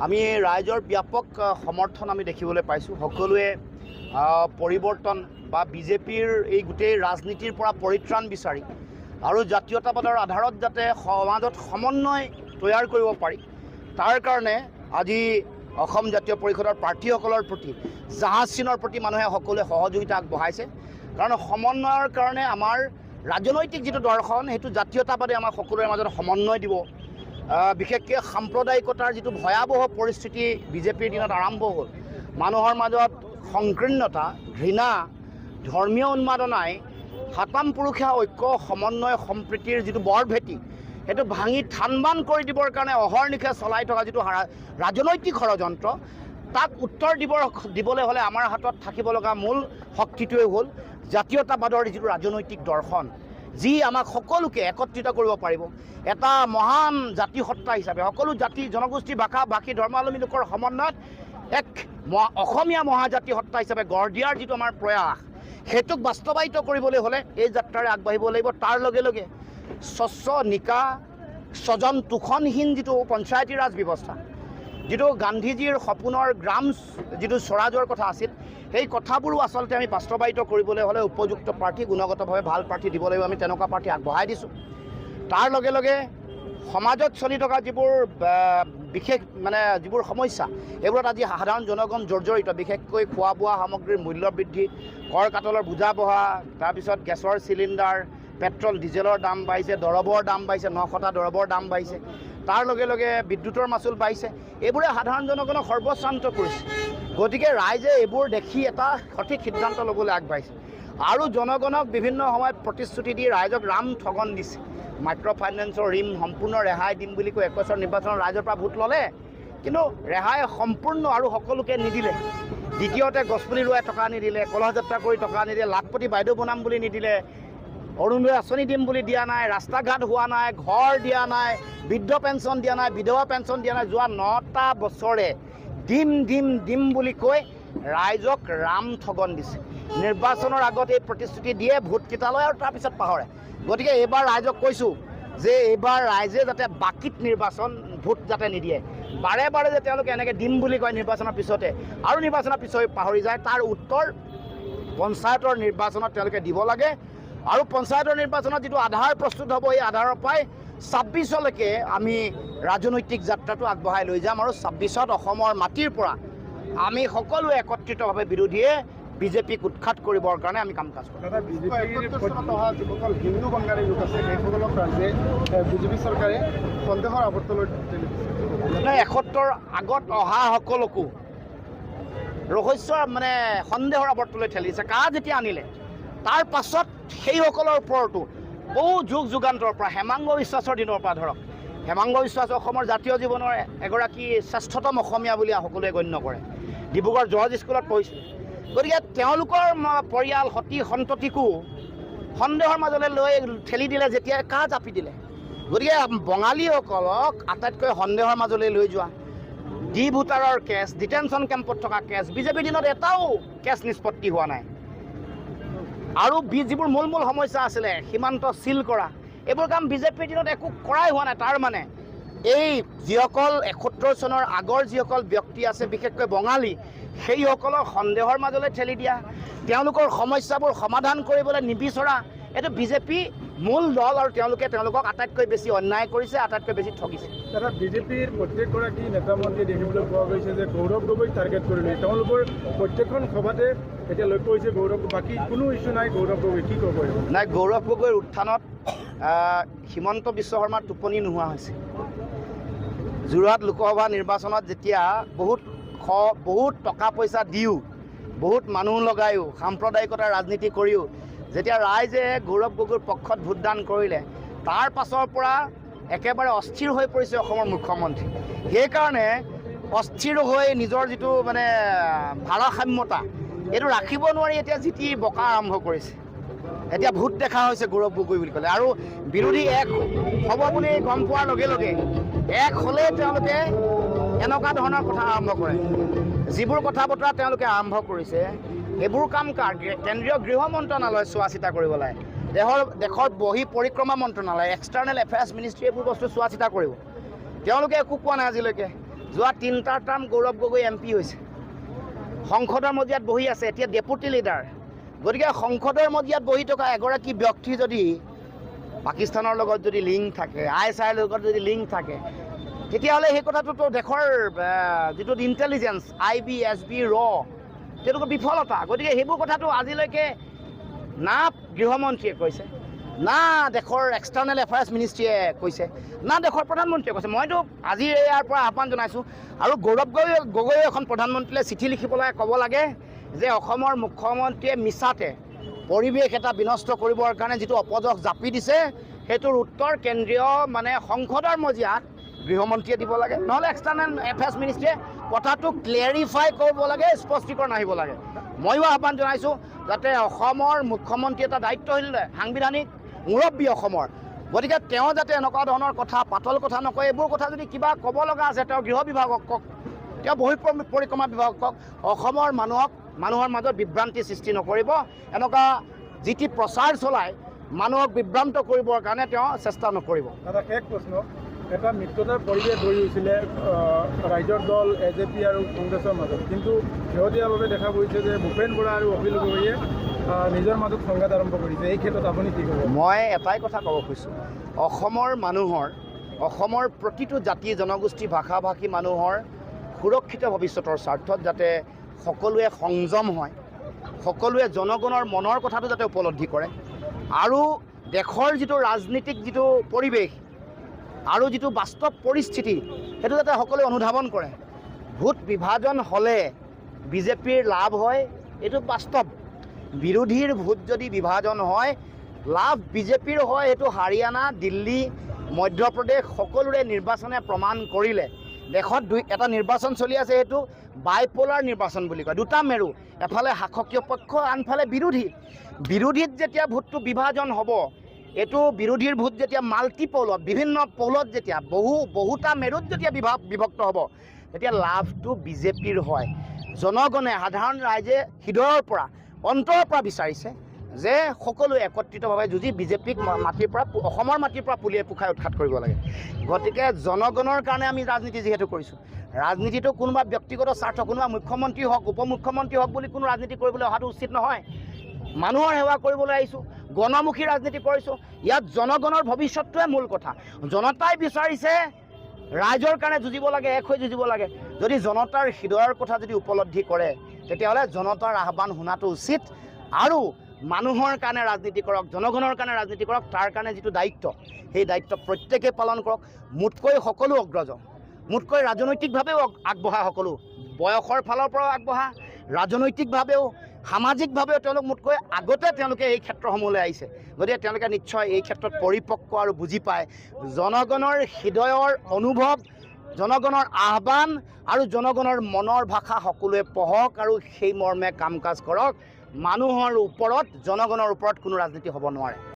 আমি ৰাইজৰ ব্যাপক সমৰ্থন আমি দেখিবলৈ পাইছোঁ। সকলোৱে পৰিৱৰ্তন বা বিজেপিৰ এই গোটেই ৰাজনীতিৰ পৰা পৰিত্ৰাণ বিচাৰি আৰু জাতীয়তাবাদৰ আধাৰত যাতে সমাজত সমন্বয় তৈয়াৰ কৰিব পাৰি, তাৰ কাৰণে আজি অসম জাতীয় পৰিষদৰ প্ৰাৰ্থীসকলৰ প্ৰতি জাহাজ চিনৰ প্ৰতি মানুহে সকলোৱে সহযোগিতা আগবঢ়াইছে। কাৰণ সমন্বয়ৰ কাৰণে আমাৰ ৰাজনৈতিক যিটো দৰ্শন সেইটো জাতীয়তাবাদে আমাৰ সকলোৰে মাজত সমন্বয় দিব। বিশেষকৈ সাম্প্ৰদায়িকতাৰ যিটো ভয়াৱহ পৰিস্থিতি বিজেপিৰ দিনত আৰম্ভ হ'ল, মানুহৰ মাজত সংকীৰ্ণতা, ঘৃণা, ধৰ্মীয় উন্মাদনাই সাতাম পুৰুষীয়া ঐক্য, সমন্বয়, সম্প্ৰীতিৰ যিটো বৰভেটি সেইটো ভাঙি থানবান কৰি দিবৰ কাৰণে অহৰ্নিশে চলাই থকা যিটো ৰাজনৈতিক ষড়যন্ত্ৰ, তাক উত্তৰ দিবলৈ হ'লে আমাৰ হাতত থাকিব লগা মূল শক্তিটোৱে হ'ল জাতীয়তাবাদৰ যিটো ৰাজনৈতিক দৰ্শন, যি আমাক সকলোকে একত্ৰিত কৰিব পাৰিব। এটা মহান জাতিসত্তা হিচাপে সকলো জাতি জনগোষ্ঠী ভাষা ভাষী ধৰ্মাৱলম্বী লোকৰ সমন্বয়ত এক অসমীয়া মহাজাতি সত্তা হিচাপে গঢ় দিয়াৰ যিটো আমাৰ প্ৰয়াস, সেইটোক বাস্তৱায়িত কৰিবলৈ হ'লে এই যাত্ৰাৰে আগবাঢ়িব লাগিব। তাৰ লগে লগে স্বচ্ছ নিকা স্বজন তোষণহীন যিটো পঞ্চায়তী ৰাজ ব্যৱস্থা, যিটো গান্ধীজীৰ সপোনৰ গ্ৰাম যিটো স্বৰাজৰ কথা আছিল, সেই কথাবোৰো আচলতে আমি বাস্তৱায়িত কৰিবলৈ হ'লে উপযুক্ত প্ৰাৰ্থী, গুণগতভাৱে ভাল প্ৰাৰ্থী দিব লাগিব। আমি তেনেকুৱা প্ৰাৰ্থী আগবঢ়াই দিছোঁ। তাৰ লগে লগে সমাজত চলি থকা যিবোৰ বিশেষ যিবোৰ সমস্যা, এইবোৰত আজি সাধাৰণ জনগণ জৰ্জৰিত। বিশেষকৈ খোৱা বোৱা সামগ্ৰীৰ মূল্য বৃদ্ধি, কৰ কাতলৰ বোজা বঢ়া, তাৰপিছত গেছৰ চিলিণ্ডাৰ, পেট্ৰল ডিজেলৰ দাম বাঢ়িছে, দৰৱৰ দাম বাঢ়িছে, 900টা দৰৱৰ দাম বাঢ়িছে, তাৰ লগে লগে বিদ্যুতৰ মাচুল বাঢ়িছে। এইবোৰে সাধাৰণ জনগণক সৰ্বশ্ৰান্ত কৰিছে। গতিকে ৰাইজে এইবোৰ দেখি এটা সঠিক সিদ্ধান্ত ল'বলৈ আগবাঢ়িছে আৰু জনগণক বিভিন্ন সময়ত প্ৰতিশ্ৰুতি দি ৰাইজক ৰাম ঠগন দিছে। মাইক্ৰ' ফাইনেন্সৰ ঋণ সম্পূৰ্ণ ৰেহাই দিম বুলি কৈ 21 নিৰ্বাচনত ৰাইজৰ পৰা ভোট ল'লে, কিন্তু ৰেহাই সম্পূৰ্ণ আৰু সকলোকে নিদিলে। দ্বিতীয়তে গছপুলি ৰোৱাই টকা নিদিলে, কলহ যাত্ৰা কৰি টকা নিদিলে, লাখপতি বাইদেউ বনাম বুলি নিদিলে, অৰুণোদয় আঁচনি দিম বুলি দিয়া নাই, ৰাস্তা ঘাট হোৱা নাই, ঘৰ দিয়া নাই, বৃদ্ধ পেঞ্চন দিয়া নাই, বিধৱা পেঞ্চন দিয়া নাই। যোৱা 9টা বছৰে দিম বুলি কৈ ৰাইজক ৰাম ঠগন দিছে। নিৰ্বাচনৰ আগত এই প্ৰতিশ্ৰুতি দিয়ে, ভোটকেইটা লয় আৰু তাৰপিছত পাহৰে। গতিকে এইবাৰ ৰাইজক কৈছোঁ যে এইবাৰ ৰাইজে যাতে বাকীত নিৰ্বাচন ভোট যাতে নিদিয়ে। বাৰে বাৰে যে তেওঁলোকে এনেকৈ দিম বুলি কয় নিৰ্বাচনৰ পিছতে আৰু নিৰ্বাচনৰ পিছত পাহৰি যায়, তাৰ উত্তৰ পঞ্চায়তৰ নিৰ্বাচনত তেওঁলোকে দিব লাগে। আৰু পঞ্চায়তৰ নিৰ্বাচনত যিটো আধাৰ প্ৰস্তুত হ'ব, এই আধাৰৰ পৰাই 26লৈকে আমি ৰাজনৈতিক যাত্ৰাটো আগবঢ়াই লৈ যাম। আৰু 26ত অসমৰ মাটিৰ পৰা আমি সকলোৱে একত্ৰিতভাৱে বিৰোধীয়ে বিজেপিক উৎখাত কৰিবৰ কাৰণে আমি কাম কাজ কৰিম। হিন্দু বাংলাৰী লোক আছে, সেইসকলক বিজেপি চৰকাৰে সন্দেহৰ আৱৰ্তলৈ 71 আগত অহা সকলকো ৰহস্যৰ সন্দেহৰ আৱৰ্তলৈ ঠেলিছে। কাজ যেতিয়া আনিলে তাৰ পাছত সেইসকলৰ ওপৰতো বহু যুগ যুগান্তৰ পৰা, হেমাংগ বিশ্বাসৰ দিনৰ পৰা ধৰক, হেমাংগ বিশ্বাস অসমৰ জাতীয় জীৱনৰ এগৰাকী শ্ৰেষ্ঠতম অসমীয়া বুলি সকলোৱে গণ্য কৰে। ডিব্ৰুগড় জৰ্জ স্কুলত পঢ়িছিল। গতিকে তেওঁলোকৰ পৰিয়াল সতী সন্ততিকো সন্দেহৰ মাজলৈ লৈ ঠেলি দিলে, যেতিয়া কাজ জাপি দিলে। গতিকে বঙালীসকলক আটাইতকৈ সন্দেহৰ মাজলৈ লৈ যোৱা, ডি ভোটাৰৰ কেছ, ডিটেনশ্যন কেম্পত থকা কেছ, বিজেপিৰ দিনত এটাও কেছ নিষ্পত্তি হোৱা নাই। আৰু যিবোৰ মূল সমস্যা আছিলে, সীমান্ত চিল কৰা, এইবোৰ কাম বিজেপিৰ দিনত একো কৰাই হোৱা নাই। তাৰ এই যিসকল 71 চনৰ আগৰ যিসকল ব্যক্তি আছে, বিশেষকৈ বঙালী, সেইসকলক সন্দেহৰ মাজলৈ ঠেলি দিয়া, তেওঁলোকৰ সমস্যাবোৰ সমাধান কৰিবলৈ নিবিচৰা, এইটো বিজেপি মূল দল আৰু তেওঁলোকক আটাইতকৈ বেছি অন্যায় কৰিছে, আটাইতকৈ বেছি ঠগিছে। দাদা, বিজেপিৰ প্ৰত্যেকগৰাকী নেতা মন্ত্ৰী দেখিবলৈ পোৱা গৈছে যে গৌৰৱ গগৈ টাৰ্গেট কৰিলে। তেওঁলোকৰ প্ৰত্যেকখন সভাতে এতিয়া লক্ষ্য হৈছে গৌৰৱ, বাকী কোনো ইছ্যু নাই। গৌৰৱ গগৈ কি ক'ব? নাই, গৌৰৱ গগৈৰ উত্থানত হিমন্ত বিশ্ব শৰ্মাৰ টোপনি নোহোৱা হৈছে। যোৰহাট লোকসভা নিৰ্বাচনত যেতিয়া বহুত টকা পইচা দিও, বহুত মানুহ লগায়ো, সাম্প্ৰদায়িকতাৰ ৰাজনীতি কৰিও যেতিয়া ৰাইজে গৌৰৱ গগৈৰ পক্ষত ভোটদান কৰিলে, তাৰ পাছৰ পৰা একেবাৰে অস্থিৰ হৈ পৰিছে অসমৰ মুখ্যমন্ত্ৰী। সেইকাৰণে অস্থিৰ হৈ নিজৰ যিটো ভাৰসাম্যতা এইটো ৰাখিব নোৱাৰি এতিয়া জিতি বকা আৰম্ভ কৰিছে। এতিয়া ভোট দেখা হৈছে গৌৰৱ গগৈ বুলি ক'লে, আৰু বিৰোধী এক হ'ব বুলি গম পোৱাৰ লগে লগে এক হ'লে তেওঁলোকে এনেকুৱা ধৰণৰ কথা আৰম্ভ কৰে। যিবোৰ কথা বতৰা তেওঁলোকে আৰম্ভ কৰিছে, এইবোৰ কাম কেন্দ্ৰীয় গৃহ মন্ত্ৰণালয় চোৱা চিতা কৰিব লাগে। দেশৰ বহি পৰিক্ৰমা মন্ত্ৰণালয়, এক্সটাৰ্নেল এফেয়াৰ্ছ মিনিষ্ট্ৰী এইবোৰ বস্তু চোৱা চিতা কৰিব। তেওঁলোকে একো কোৱা নাই আজিলৈকে। যোৱা 3টা টাৰ্ম গৌৰৱ গগৈ MP হৈছে, সংসদৰ মজিয়াত বহি আছে, এতিয়া ডেপুটি লিডাৰ। গতিকে সংসদৰ মজিয়াত বহি থকা এগৰাকী ব্যক্তি যদি পাকিস্তানৰ লগত যদি লিংক থাকে, ISIৰ লগত যদি লিংক থাকে, তেতিয়াহ'লে সেই কথাটোতো দেশৰ যিটো ইণ্টেলিজেঞ্চ IB SB তেওঁলোকৰ বিফলতা। গতিকে সেইবোৰ কথাটো আজিলৈকে না গৃহমন্ত্ৰীয়ে কৈছে, না দেশৰ এক্সটাৰ্নেল এফেয়াৰ্ছ মিনিষ্ট্ৰীয়ে কৈছে, না দেশৰ প্ৰধানমন্ত্ৰীয়ে কৈছে। মইতো আজি ইয়াৰ পৰা আহ্বান জনাইছোঁ আৰু গৌৰৱ গগৈয়ে এখন প্ৰধানমন্ত্ৰীলৈ চিঠি লিখিবলৈ ক'ব লাগে যে অসমৰ মুখ্যমন্ত্ৰীয়ে মিছাতে পৰিৱেশ এটা বিনষ্ট কৰিবৰ কাৰণে যিটো অপযশ জাপি দিছে, সেইটোৰ উত্তৰ কেন্দ্ৰীয় সংসদৰ মজিয়াত গৃহমন্ত্ৰীয়ে দিব লাগে, নহ'লে এক্সটাৰ্নেল এফেয়াৰ্ছ মিনিষ্ট্ৰীয়ে কথাটো ক্লিয়াৰিফাই কৰিব লাগে, স্পষ্টীকৰণ আহিব লাগে। ময়ো আহ্বান জনাইছোঁ যাতে অসমৰ মুখ্যমন্ত্ৰী এটা দায়িত্বশীল সাংবিধানিক মুৰব্বী অসমৰ, গতিকে তেওঁ যাতে এনেকুৱা ধৰণৰ কথা পাতল কথা নকয়। এইবোৰ কথা যদি কিবা ক'ব লগা আছে তেওঁ গৃহ বিভাগক কওক, তেওঁ পৰিক্ৰমা বিভাগক কওক, অসমৰ মানুহৰ মাজত বিভ্ৰান্তি সৃষ্টি নকৰিব। এনেকুৱা যি টি প্ৰচাৰ চলাই মানুহক বিভ্ৰান্ত কৰিবৰ কাৰণে তেওঁ চেষ্টা নকৰিব। দাদা শেষ প্ৰশ্ন, এটা মিত্ৰতাৰ পৰিৱেশ গঢ়ি উঠিলে ৰাইজৰ দল AJP আৰু কংগ্ৰেছৰ মাজত, কিন্তু শেহতীয়াভাৱে দেখা গৈছে যে ভূপেন বৰা আৰু অখিল গগৈয়ে নিজৰ মাজত সংঘাত আৰম্ভ কৰিছে। এই ক্ষেত্ৰত আপুনি কি ক'ব? মই এটাই কথা ক'ব খুজিছোঁ, অসমৰ প্ৰতিটো জাতি জনগোষ্ঠী ভাষা ভাষী মানুহৰ সুৰক্ষিত ভৱিষ্যতৰ স্বাৰ্থত যাতে সকলোৱে সংযম হয়, সকলোৱে জনগণৰ মনৰ কথাটো যাতে উপলব্ধি কৰে আৰু দেশৰ যিটো ৰাজনীতিক যিটো পৰিৱেশ আৰু যিটো বাস্তৱ পৰিস্থিতি সেইটো যাতে সকলোৱে অনুধাৱন কৰে। ভোট বিভাজন হ'লে বিজেপিৰ লাভ হয়, এইটো বাস্তৱ। বিৰোধীৰ ভোট যদি বিভাজন হয় লাভ বিজেপিৰ হয়, এইটো হাৰিয়ানা, দিল্লী, মধ্যপ্ৰদেশ সকলোৰে নিৰ্বাচনে প্ৰমাণ কৰিলে। দেশত এটা নিৰ্বাচন চলি আছে, সেইটো বাইপলাৰ নিৰ্বাচন বুলি কয়, দুটা মেৰু, এফালে শাসকীয় পক্ষ আনফালে বিৰোধীত যেতিয়া ভোটটো বিভাজন হ'ব, এইটো বিৰোধীৰ ভোট যেতিয়া মাল্টিপলত বিভিন্ন পলত যেতিয়া বহুটা মেৰুত যেতিয়া বিভক্ত হ'ব, তেতিয়া লাভটো বিজেপিৰ হয়। জনগণে সাধাৰণ ৰাইজে হৃদয়ৰ পৰা অন্তৰৰ পৰা বিচাৰিছে যে সকলোৱে একত্ৰিতভাৱে যুঁজি বিজেপিক অসমৰ মাটিৰ পৰা পুলিয়ে পোখাই উৎখাত কৰিব লাগে। গতিকে জনগণৰ কাৰণে আমি ৰাজনীতি যিহেতু কৰিছোঁ, ৰাজনীতিটো কোনোবা ব্যক্তিগত স্বাৰ্থ, কোনোবা মুখ্যমন্ত্ৰী হওক উপ মুখ্যমন্ত্ৰী হওক বুলি কোনো ৰাজনীতি কৰিবলৈ অহাটো উচিত নহয়। মানুহৰ সেৱা কৰিবলৈ আহিছোঁ, গণমুখী ৰাজনীতি কৰিছোঁ। ইয়াত জনগণৰ ভৱিষ্যতটোৱে মূল কথা। জনতাই বিচাৰিছে ৰাইজৰ কাৰণে যুঁজিব লাগে, এক হৈ যুঁজিব লাগে। যদি জনতাৰ হৃদয়ৰ কথা যদি উপলব্ধি কৰে, তেতিয়াহ'লে জনতাৰ আহ্বান শুনাটো উচিত আৰু মানুহৰ কাৰণে ৰাজনীতি কৰক, জনগণৰ কাৰণে ৰাজনীতি কৰক। তাৰ কাৰণে যিটো দায়িত্ব, সেই দায়িত্ব প্ৰত্যেকেই পালন কৰক। মোতকৈ সকলো অগ্ৰজ, মোতকৈ ৰাজনৈতিকভাৱেও আগবঢ়া সকলো, বয়সৰ ফালৰ পৰাও আগবঢ়া, ৰাজনৈতিকভাৱেও সামাজিকভাৱেও তেওঁলোক মোতকৈ আগতে তেওঁলোকে এই ক্ষেত্ৰসমূহলৈ আহিছে। গতিকে তেওঁলোকে নিশ্চয় এই ক্ষেত্ৰত পৰিপক্ক আৰু বুজি পায় জনগণৰ হৃদয়ৰ অনুভৱ, জনগণৰ আহ্বান আৰু জনগণৰ মনৰ ভাষা সকলোৱে পঢ়ক আৰু সেই মৰ্মে কাম কাজ কৰক। মানুহৰ ওপৰত, জনগণৰ ওপৰত কোনো ৰাজনীতি হ'ব নোৱাৰে।